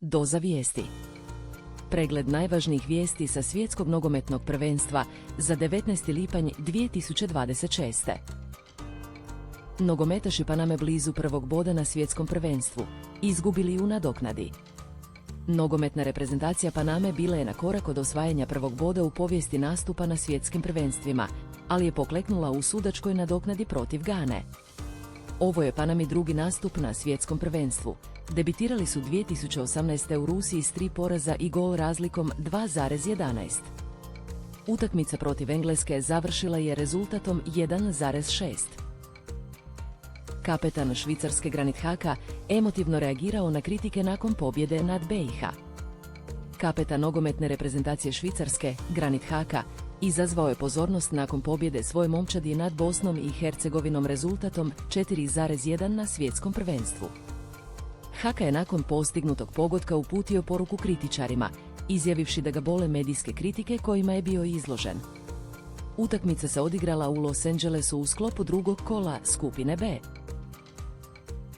Doza vijesti. Pregled najvažnijih vijesti sa svjetskog nogometnog prvenstva za 19. lipanj 2026. Nogometaši Paname blizu prvog boda na svjetskom prvenstvu, izgubili u nadoknadi. Nogometna reprezentacija Paname bila je na korak od osvajanja prvog boda u povijesti nastupa na svjetskim prvenstvima, ali je pokleknula u sudačkoj nadoknadi protiv Gane. Ovo je Panami drugi nastup na svjetskom prvenstvu. Debitirali su 2018. u Rusiji s 3 poraza i gol razlikom 2,11. Utakmica protiv Engleske završila je rezultatom 1,6. Kapetan švicarske Granit Xhaka emotivno reagirao na kritike nakon pobjede nad BiH. Kapetan nogometne reprezentacije Švicarske, Granit Xhaka, izazvao je pozornost nakon pobjede svoje momčadi nad Bosnom i Hercegovinom rezultatom 4,1 na svjetskom prvenstvu. Xhaka je nakon postignutog pogotka uputio poruku kritičarima, izjavivši da ga bole medijske kritike kojima je bio izložen. Utakmica se odigrala u Los Angelesu u sklopu drugog kola skupine B.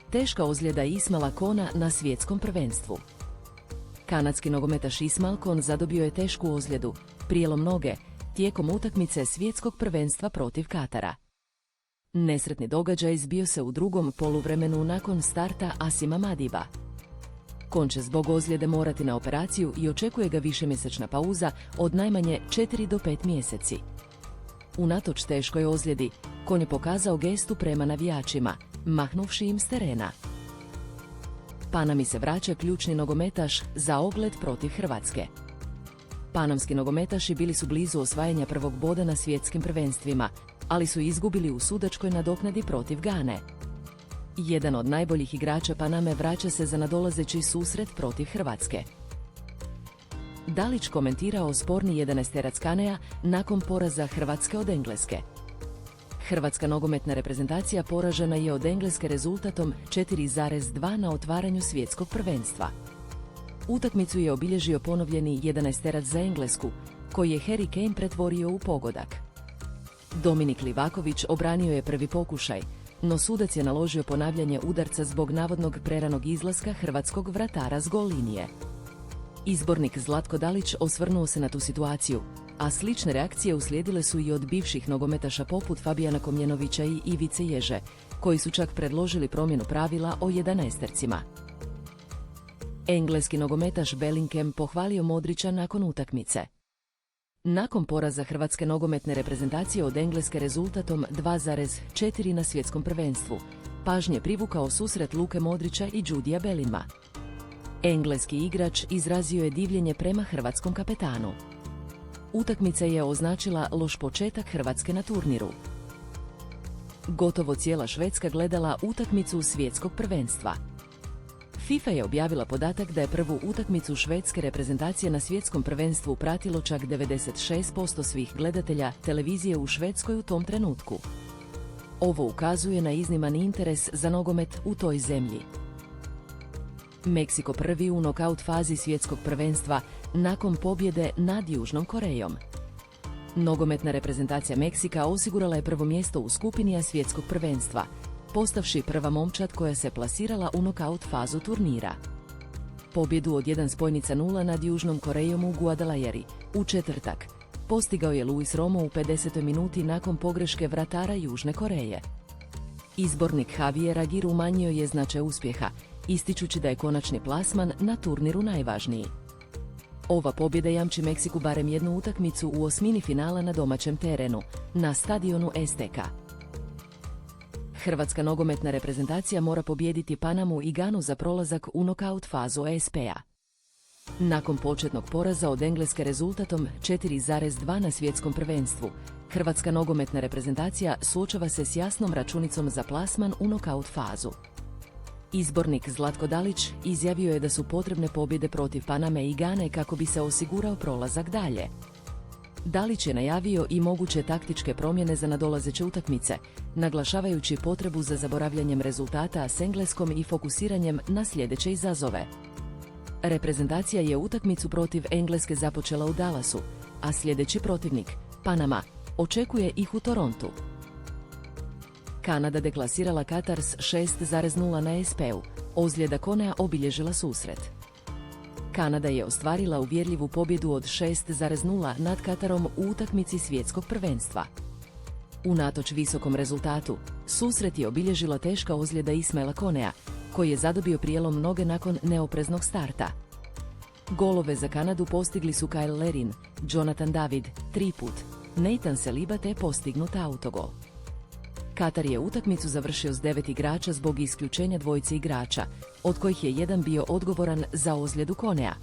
Teška ozljeda Ismaila Kona na svjetskom prvenstvu. Kanadski nogometaš Ismail Kon zadobio je tešku ozljedu, prijelom noge, tijekom utakmice svjetskog prvenstva protiv Katara. Nesretni događaj zbio se u drugom poluvremenu nakon starta Asima Madiba. Kon će zbog ozljede morati na operaciju i očekuje ga višemjesečna pauza od najmanje 4 do 5 mjeseci. Unatoč teškoj ozljedi, Kon je pokazao gestu prema navijačima, mahnuvši im s terena. Panami se vraća ključni nogometaš za ogled protiv Hrvatske. Panamski nogometaši bili su blizu osvajanja prvog boda na svjetskim prvenstvima, ali su izgubili u sudačkoj nadoknadi protiv Gane. Jedan od najboljih igrača Paname vraća se za nadolazeći susret protiv Hrvatske. Dalić komentirao sporni 11-terac Kanea nakon poraza Hrvatske od Engleske. Hrvatska nogometna reprezentacija poražena je od Engleske rezultatom 4,2 na otvaranju svjetskog prvenstva. Utakmicu je obilježio ponovljeni 11-terac za Englesku, koji je Harry Kane pretvorio u pogodak. Dominik Livaković obranio je prvi pokušaj, no sudac je naložio ponavljanje udarca zbog navodnog preranog izlaska hrvatskog vratara s gol linije. Izbornik Zlatko Dalić osvrnuo se na tu situaciju, a slične reakcije uslijedile su i od bivših nogometaša poput Fabijana Komljenovića i Ivice Ježe, koji su čak predložili promjenu pravila o 11-tercima. Engleski nogometaš Bellingham pohvalio Modrića nakon utakmice. Nakon poraza hrvatske nogometne reprezentacije od Engleske rezultatom 2,4 na svjetskom prvenstvu, pažnje privukao susret Luke Modrića i Judija Bellingama. Engleski igrač izrazio je divljenje prema hrvatskom kapetanu. Utakmica je označila loš početak Hrvatske na turniru. Gotovo cijela Švedska gledala utakmicu svjetskog prvenstva. FIFA je objavila podatak da je prvu utakmicu švedske reprezentacije na svjetskom prvenstvu pratilo čak 96% svih gledatelja televizije u Švedskoj u tom trenutku. Ovo ukazuje na izniman interes za nogomet u toj zemlji. Meksiko prvi u nokaut fazi svjetskog prvenstva nakon pobjede nad Južnom Korejom. Nogometna reprezentacija Meksika osigurala je prvo mjesto u skupini A svjetskog prvenstva, postavši prva momčad koja se plasirala u nokaut fazu turnira. Pobjedu od 1:0 nad Južnom Korejom u Guadalajari u četvrtak postigao je Luis Romo u 50. minuti nakon pogreške vratara Južne Koreje. Izbornik Javier Aguirre umanjio je značaj uspjeha, ističući da je konačni plasman na turniru najvažniji. Ova pobjeda jamči Meksiku barem jednu utakmicu u osmini finala na domaćem terenu, na stadionu Azteca. Hrvatska nogometna reprezentacija mora pobijediti Panamu i Ganu za prolazak u nokaut fazu ESP-a. Nakon početnog poraza od Engleske rezultatom 4,2 na svjetskom prvenstvu, Hrvatska nogometna reprezentacija suočava se s jasnom računicom za plasman u nokaut fazu. Izbornik Zlatko Dalić izjavio je da su potrebne pobjede protiv Paname i Gane kako bi se osigurao prolazak dalje. Dalić je najavio i moguće taktičke promjene za nadolazeće utakmice, naglašavajući potrebu za zaboravljanjem rezultata s Engleskom i fokusiranjem na sljedeće izazove. Reprezentacija je utakmicu protiv Engleske započela u Dallasu, a sljedeći protivnik, Panama, očekuje ih u Torontu. Kanada deklasirala Katar s 6,0 na SP-u, ozljeda Konea obilježila susret. Kanada je ostvarila uvjerljivu pobjedu od 6:0 nad Katarom u utakmici svjetskog prvenstva. Unatoč visokom rezultatu, susret je obilježila teška ozljeda Ismaila Konea, koji je zadobio prijelom noge nakon neopreznog starta. Golove za Kanadu postigli su Kyle Larin, Jonathan David, 3 put, Nathan Saliba te postignut autogol. Katar je utakmicu završio s 9 igrača zbog isključenja dvojice igrača, od kojih je jedan bio odgovoran za ozljedu Konea.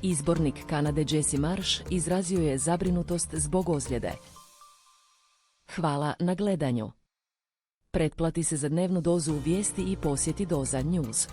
Izbornik Kanade Jesse Marsh izrazio je zabrinutost zbog ozljede. Hvala na gledanju. Pretplati se za dnevnu dozu vijesti i posjeti Doza News.